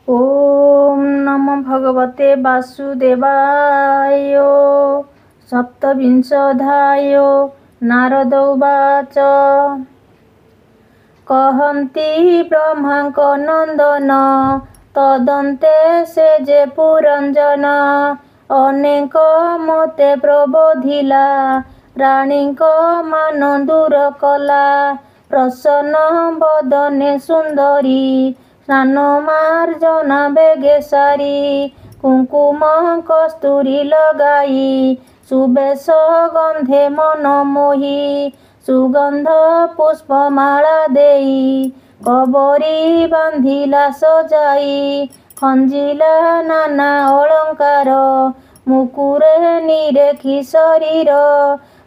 ओम नमो भगवते वासुदेवाय। सप्तविंशोऽध्याय। नारद उवाच। कहन्ति ब्रह्माଙ୍କ नन्दन तदन्ते से जे पुरञ्जन अनेक मते प्रबोधिला राणीଙ୍କ मान दूर कला प्रसन्न बदने सुन्दरी स्नान मार्जना बेगे सारी कुङ्कुम कस्तूरी लगाई सुबेश गन्धे मन मोही सुगन्ध पुष्पमाला देई कबरी बांधिला सजाई खंजिला नाना अलंकार मुकुरे निरेखी शरीर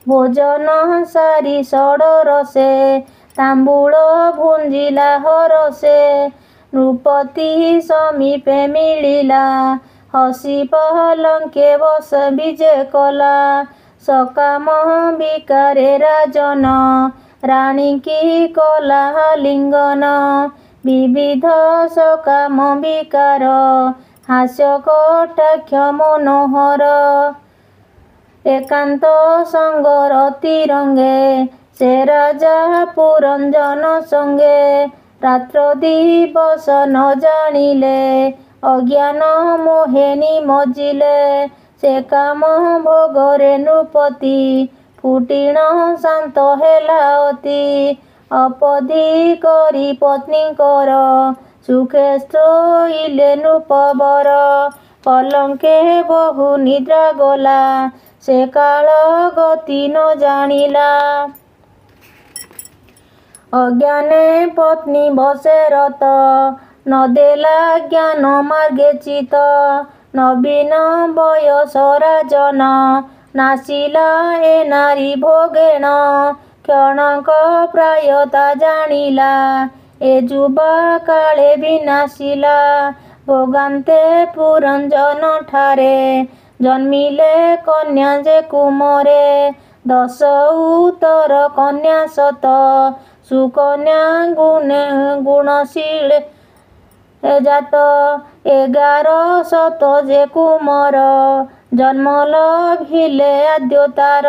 भोजन सारी षडर से तांबूल भुंजिला हरसे नृपति समीपे मिलिला हसी पलंके बस विजे कला सकाम विकारे राजन राणी की कला लिंगन विविध सकाम विकार हास्य कटाक्ष मनोहर एकांत संगर तिरंगे से राजा पुरंजन संगे रात्र दिवस न जानिले अज्ञान मोहे निमज्जिले से काम भोगरे नृपति फुटिण शांत हेला अति अपधि करी पत्नीकर सुखे शोइले नृपवर पलंके बहु निद्रा गला से काल गति न जानिला अज्ञाने पत्नी बसे रत न देला ज्ञान मार्गे चित नवीन बयस राजन नासिला ए नारी भोगेण क्षणक प्रायता जानिला ए जुबा काले विनाशिला भोगान्ते पुरंजन ठारे जन्मिले कन्या जे कुमरे 10 उत्तर कन्या सत सुकन्या गुणशील जात 11 शत जे कुमर जन्म लभिले आद्यतार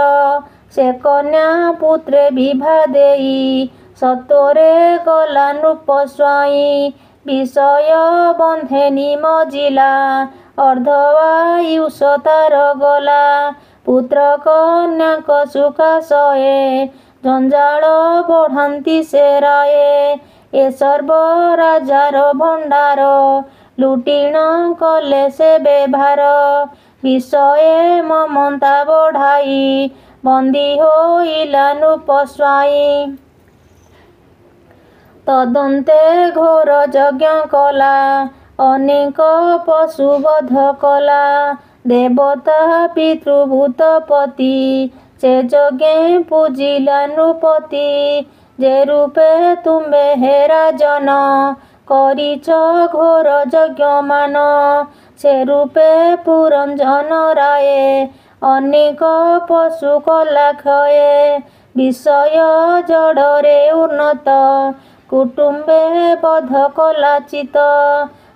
से कन्या पुत्रे विभा देई सत्वरे गला नृप स्वाई विषय बंधे निमजिला अर्धवायुष तार गला पुत्र कन्याक सुखाशये जंजाल बढ़ान्ति से राये ए सर्व राजार भंडार लुटिण कले से बेभार विषये ममता बढ़ाई बंदी होइला नृप स्वाई तदन्ते घोर यज्ञ कला अनेक पशुवध कला देवता पितृभूतपति से यज्ञे पूजिला नृपति जे रूपे तुम्बे हे राजन करिछ घोर यज्ञ मान से रूपे पुरंजन राये अनेक पशु कला क्षये विषय जड़रे उन्नत कुटुम्बे बध कला चित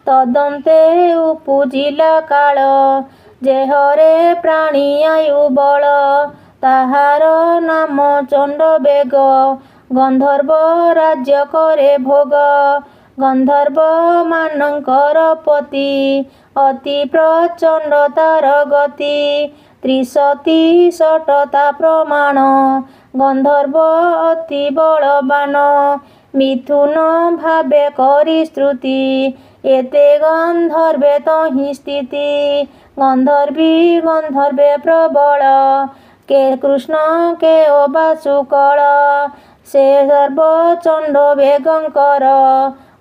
तदन्ते उपजिला काल जेहरे प्राणी आयु बल ताहार नाम चंड बेग गंधर्व राज्य करे भोग गंधर्व मानकर पति अति प्रचंड तार गति त्रिशती शतता प्रमाण गंधर्व अति बलवान मिथुन भावे करी स्तुति एते गंधर्वे तहि स्थिति गंधर्वी गंधर्वे प्रबल के कृष्ण के वासुकल से सर्वचंड बेगंकर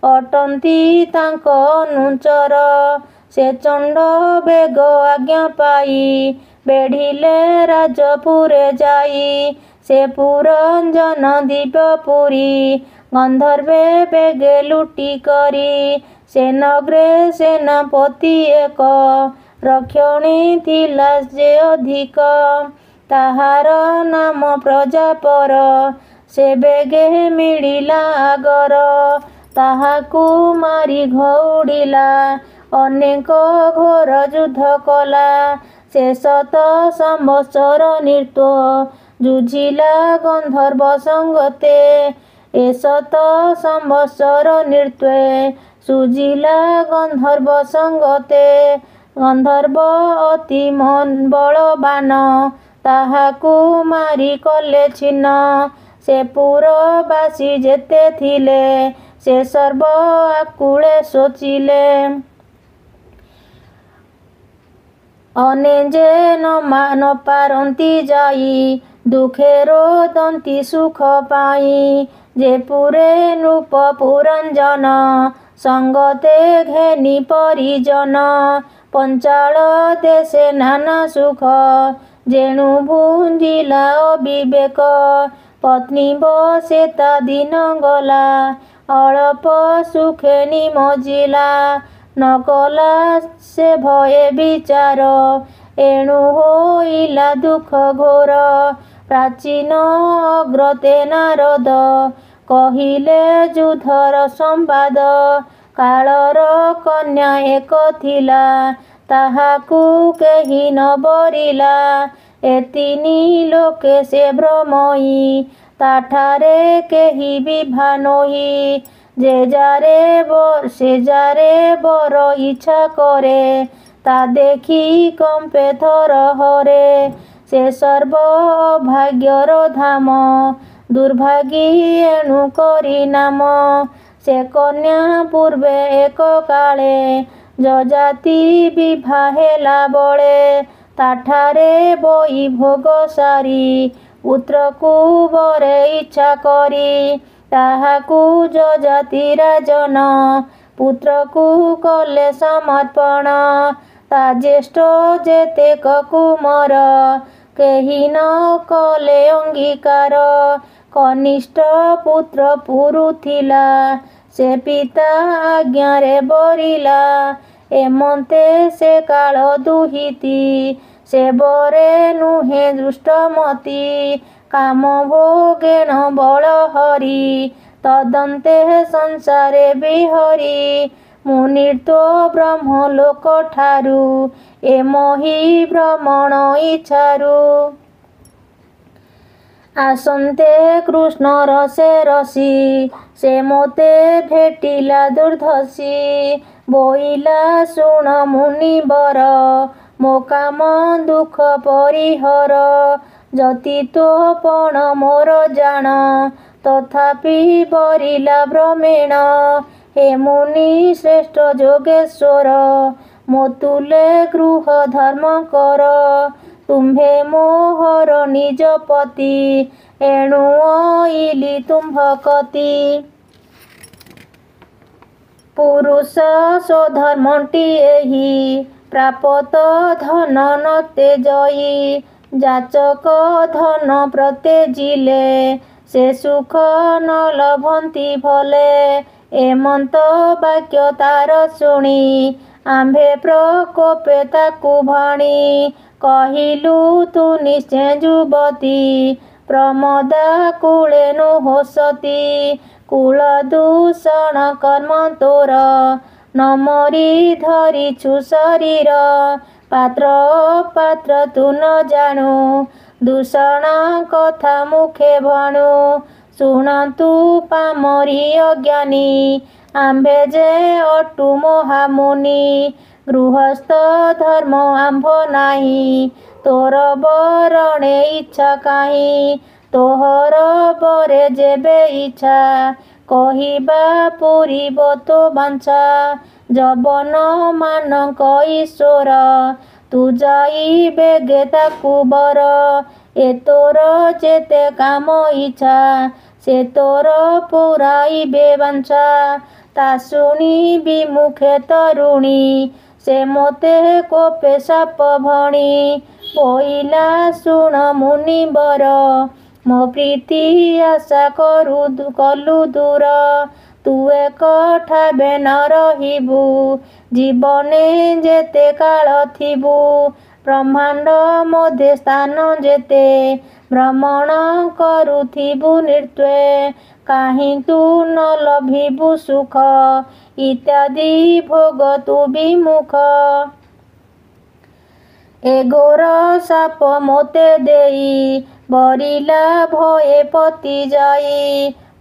अटंती तांक अनुचर से चंड बेग आज्ञा पाई बेढ़िले राजपुरे जाई से पुरंजन दिव्यपुरी गंधर्वे बेगे लुटी करी से नगरे सेनापति एक रक्षणी थिला जे अधिक ताहार नाम प्रजापर से बेगे मिलिला आगर ତାହାକୁ ମାରି ଘଉଡ଼ିଲା। ଅନେକ ଘୋର ଯୁଦ୍ଧ କଲା। ଶେଷ ତ ସମ୍ବତ୍ସର ନୃତ୍ୟ ଯୁଝିଲା ଗନ୍ଧର୍ବ ସଙ୍ଗତେ। ଏଶତ ସମ୍ବତ୍ସର ନୃତ୍ୟେ ସୁଝିଲା ଗନ୍ଧର୍ବ ସଙ୍ଗତେ। ଗନ୍ଧର୍ବ ଅତି ବଳବାନ, ତାହାକୁ ମାରି କଲେ ଛିନ୍ନ। ସେ ପୁରବାସୀ ଯେତେ ଥିଲେ, ସେ ସର୍ବ ଆକୁଳେ ଶୋଚିଲେ। ଅନେ ଯେ ନ ପାରନ୍ତି ଯାଇ, ଦୁଃଖେ ରୋଦନ୍ତି ସୁଖ ପାଇ। ଯେ ପୁରେ ନୃପ ପୁରଞ୍ଜନ, ସଙ୍ଗତେ ଘେନି ପରିଜନ। ପଞ୍ଚାଳ ଦେଶେ ନାନା ସୁଖ, ଯେଣୁ ଭୁଞ୍ଜିଲା ଅବିବେକ। ପତ୍ନୀ ବସେ ତା ଦିନ ଗଲା, ଅଳପ ସୁଖେ ନିମଜିଲା। ନ କଲା ସେ ଭୟେ ବିଚାର, ଏଣୁ ହୋଇଲା ଦୁଃଖ ଘୋର। ପ୍ରାଚୀନ ଅଗ୍ରତେ ନାରଦ, କହିଲେ ଯୁଦ୍ଧର ସମ୍ବାଦ। କାଳର କନ୍ୟା ଏକ ଥିଲା, ତାହାକୁ କେହି ନ ବରିଲା। ଏ ତିନି ଲୋକେ ସେ ଭ୍ରମଇ, ତାଠାରେ କେହି ବିଭା ନୋହି। ସେ ଯାରେ ବର ଇଚ୍ଛା କରେ, ତା ଦେଖି କମ୍ପେ ଥରହରେ। ସେ ସର୍ବ ଅଭାଗ୍ୟର ଧାମ, ଦୁର୍ଭାଗୀ ଏଣୁ କରି ନାମ। ସେ କନ୍ୟା ପୂର୍ବେ ଏକ କାଳେ, ଯଯାତି ବିଭା ହେଲା ବଳେ। ତାଠାରେ ବଇ ଭୋଗ ସାରି, ପୁତ୍ରକୁ ବରେ ଇଚ୍ଛା କରି। ତାହାକୁ ଯଯାତି ରାଜନ, ପୁତ୍ରକୁ କଲେ ସମର୍ପଣ। ତା ଜ୍ୟେଷ୍ଠ ଯେତେକ କୁମର, କେହି ନ କଲେ ଅଙ୍ଗୀକାର। କନିଷ୍ଠ ପୁତ୍ର ପୁରୁଥିଲା, ସେ ପିତା ଆଜ୍ଞାରେ ବରିଲା। ଏମନ୍ତେ ସେ କାଳ ଦୁହିତି, ସେ ବରେ ନୁହେଁ ଦୁଷ୍ଟମତି। କାମ ଭୋଗେଣ ବଳହରି, ତଦନ୍ତେ ସଂସାରେ ବିହରି। ମୁଁ ନିର୍ଦ୍ଦୋ ବ୍ରହ୍ମଲୋକଠାରୁ, ଏ ମହି ଭ୍ରମଣ ଇଚ୍ଛାରୁ। ଆସନ୍ତେ କୃଷ୍ଣ ରସେ ରସି, ସେ ମୋତେ ଭେଟିଲା ଦୁର୍ଦ୍ଧର୍ଷି। ବୋଇଲା ଶୁଣ ମୁନିବର, ମୋ କାମ ଦୁଃଖ ପରିହର। ଯତି ତୋ ପଣ ମୋର ଜାଣ, ତଥାପି ବରିଲା ଭ୍ରମେଣ। ହେ ମୁନି ଶ୍ରେଷ୍ଠ ଯୋଗେଶ୍ୱର, ମୋ ତୁଲେ ଗୃହ ଧର୍ମ କର। ତୁମ୍ଭେ ମୋହର ନିଜ ପତି, ଏଣୁ ଅଇଲି ତୁମ୍ଭ କତି। ପୁରୁଷ ସ୍ୱଧର୍ମଟି ଏହି, ପ୍ରାପତ ଧନ ନତେ ଜୟୀ। ଯାଚକ ଧନ ପ୍ରତେଜିଲେ, ସେ ସୁଖ ନ ଲଭନ୍ତି ଭଲେ। ଏମନ୍ତ ବାକ୍ୟ ତାର ଶୁଣି, ଆମ୍ଭେ ପ୍ରକୋପେ ତାକୁ ଭାଣି। କହିଲୁ ତୁ ନିଶ୍ଚେ ଯୁବତୀ, ପ୍ରମଦା କୁଳେ ନୋହ ସତୀ। କୁଳ ଦୂଷଣ କର୍ମ ତୋର, ନ ମରି ଧରିଛୁ ଶରୀର। ପାତ୍ର ଅପାତ୍ର ତୁ ନ ଜାଣୁ, ଦୂଷଣ କଥା ମୁଖେ ଭାଣୁ। ଶୁଣ ତୁ ପାମରୀ ଅଜ୍ଞାନୀ, ଆମ୍ଭେ ଯେ ଅଟୁ ମହାମୁନି। ଗୃହସ୍ଥ ଧର୍ମ ଆମ୍ଭ ନାହିଁ, ତୋର ବରଣେ ଇଚ୍ଛା କାହିଁ। ତୋହର ବରେ ଯେବେ ଇଚ୍ଛା, କହିବା ପୂରିବ ତୋ ବାଞ୍ଛା। ଯବନ ମାନଙ୍କ ଈଶ୍ୱର, ତୁ ଯାଇ ବେଗେ ତାକୁ ବର। ଏ ତୋର ଯେତେ କାମ ଇଚ୍ଛା, ସେ ତୋର ପୁରାଇବେ ବାଞ୍ଛା। ତା ଶୁଣି ବିମୁଖେ ତରୁଣୀ, ସେ ମୋତେ କୋପେ ଶାପ ଭଣି। ବୋଇଲା ଶୁଣ ମୁନିବର, ମୋ ପ୍ରୀତି ଆଶା କଲୁ ଦୂର। ତୁ ଏକଠାରେ ନ ରହିବୁ, ଜୀବନେ ଯେତେ କାଳ ଥିବୁ। ବ୍ରହ୍ମାଣ୍ଡ ମଧ୍ୟ ସ୍ଥାନ ଯେତେ ଭ୍ରମଣ କରୁଥିବୁ ନିର୍ତ୍ୱେ କାହିଁ ତୁ ନ ଲଭିବୁ ସୁଖ ଇତ୍ୟାଦି ଭୋଗ ତୁ ବିମୁଖ। ଏ ଘୋର ସାପ ମୋତେ ଦେଇ ବରିଲା ଭଏ ପତି ଯାଇ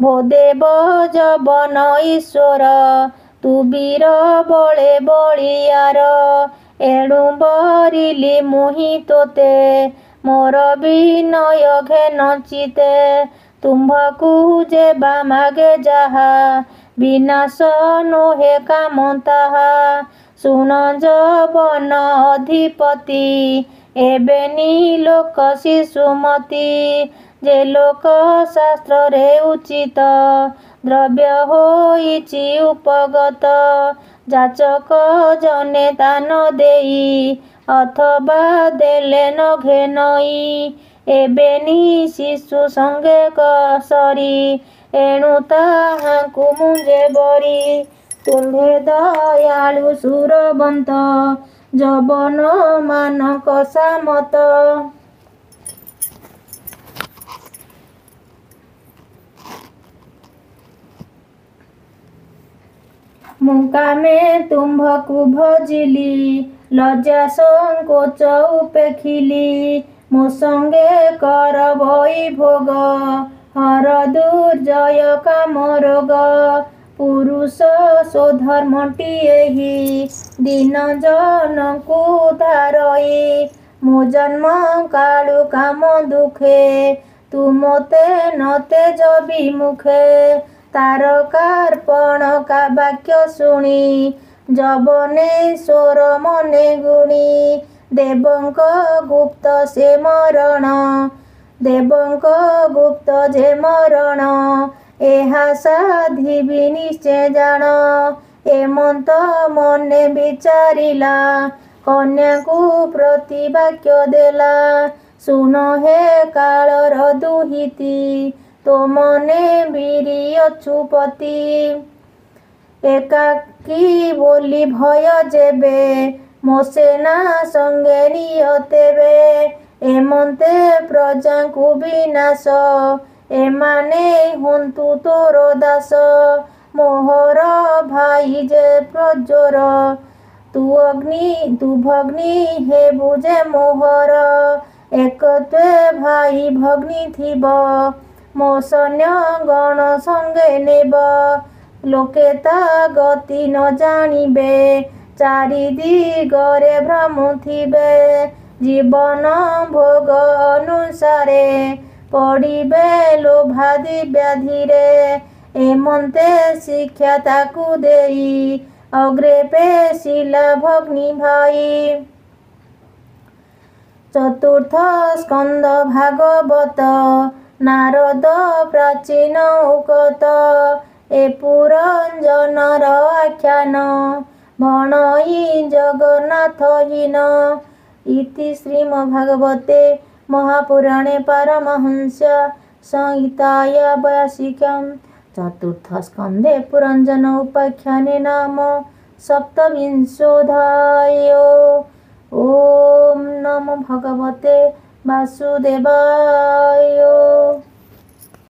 ଭୋଦେବ ଯବନ ଈଶ୍ୱର ତୁ ବୀର ବଳେ ବଳିୟାର ଏଣୁ ବରିଲି ମୁହିଁ ତୋତେ ମୋର ବିନୟ ଘେନ ଚିତେ ତୁମ୍ଭକୁ ଯେବା ମାଗେ ଯାହା ବିନାଶ ନୋହେ କାମ ତାହା ଶୁଣ ଯବନ ଅଧିପତି ଏବେ ଲୋକ ଶିଶୁମତି ଯେ ଲୋକ ଶାସ୍ତ୍ରରେ ଉଚିତ ଦ୍ରବ୍ୟ ହୋଇଛି ଉପଗତ ଯାଚକ ଜନେ ଦାନ ଦେଇ ଅଥବା ଦେଲେ ନ ଘେନଇ ଏବେ ଶିଶୁ ସଙ୍ଗେ ସରି ଏଣୁ ତାହାଙ୍କୁ ମୁଞ୍ଜେ ବରି ତୁମ୍ଭେ ଦୟାଳୁ ସୁରବନ୍ତ ଯବନ ମାନକ ସାମତ। ମୁଁ କାମେ ତୁମ୍ଭକୁ ଭଜିଲି ଲଜ୍ଜା ସଂକୋଚ ଉପେଖିଲି ମୋ ସଙ୍ଗେ କର ବଇ ଭୋଗ ହର ଦୁର୍ଜୟ କାମ ରୋଗ ପୁରୁଷ ସ୍ୱଧର୍ମଟି ଏହି ଦୀନ ଜନକୁ ଧାରଇ ମୋ ଜନ୍ମ କାଳୁ କାମ ଦୁଃଖେ ତୁ ମୋତେ ନତେ ବିମୁଖେ ତାରକାର୍ପଣ କା ବାକ୍ୟ ଶୁଣି ଯବନେଶ୍ୱର ମନେ ଗୁଣି ଦେବଙ୍କ ଗୁପ୍ତ ସେ ମରଣ ଦେବଙ୍କ ଗୁପ୍ତ ଯେ ମରଣ ଏହା ସାଧିବି ନିଶ୍ଚୟ ଜାଣ ଏମନ୍ତ ମନେ ବିଚାରିଲା କନ୍ୟାକୁ ପ୍ରତିବାକ୍ୟ ଦେଲା ଶୁଣ ହେ କାଳର ଦୁହିତି ତୋ ମନେ ବିରି ଅଛୁପତି ଏକାକୀ ବୋଲି ଭୟ ଯେବେ ମୋ ସେନା ସଙ୍ଗେ ନିଅ ତେବେ ଏମନ୍ତେ ପ୍ରଜାଙ୍କୁ ବିନାଶ ଏମାନେ ହୁଅନ୍ତୁ ତୋର ଦାସ ମୋହର ଭାଇ ଯେ ପ୍ରଜୋର ତୁ ଭଗ୍ନି ହେବୁ ଯେ ମୋହର ଏକତ୍ୱେ ଭାଇ ଭଗ୍ନି ଥିବ ମୋ ସୈନ୍ୟ ଗଣ ସଙ୍ଗେ ନେବ ଲୋକେ ତା ଗତି ନ ଜାଣିବେ ଚାରି ଦିଗରେ ଭ୍ରମୁଥିବେ ଜୀବନ ଭୋଗ ଅନୁସାରେ ପଡ଼ିବେ ଲୋଭାଦି ବ୍ୟାଧିରେ ଏମନ୍ତେ ଶିକ୍ଷା ତାକୁ ଦେଇ ଅଗ୍ରେ ପେଶିଲା ଭଗ୍ନି ଭାଇ। ଚତୁର୍ଥ ସ୍କନ୍ଧ ଭାଗବତ ନାରଦ ପ୍ରାଚୀନ ଉକତ ଏ ପୁରଞ୍ଜନର ଆଖ୍ୟାନ ଭଣଇ ଜଗନ୍ନାଥ ହୀନ ଇତି ଶ୍ରୀମଦ୍ଭାଗବତେ ମହାପୁରାଣେ ପାରମହଂସ ସଂହିତାୟା ବୈୟାସିକ୍ୟାଂ ଚତୁର୍ଥ ସ୍କନ୍ଧେ ପୁରଞ୍ଜନ ଉପାଖ୍ୟାନେ ନାମ ସପ୍ତବିଂଶୋऽଧ୍ୟାୟ। ଓମ୍ ନମୋ ଭଗବତେ ବାସୁଦେବାୟ।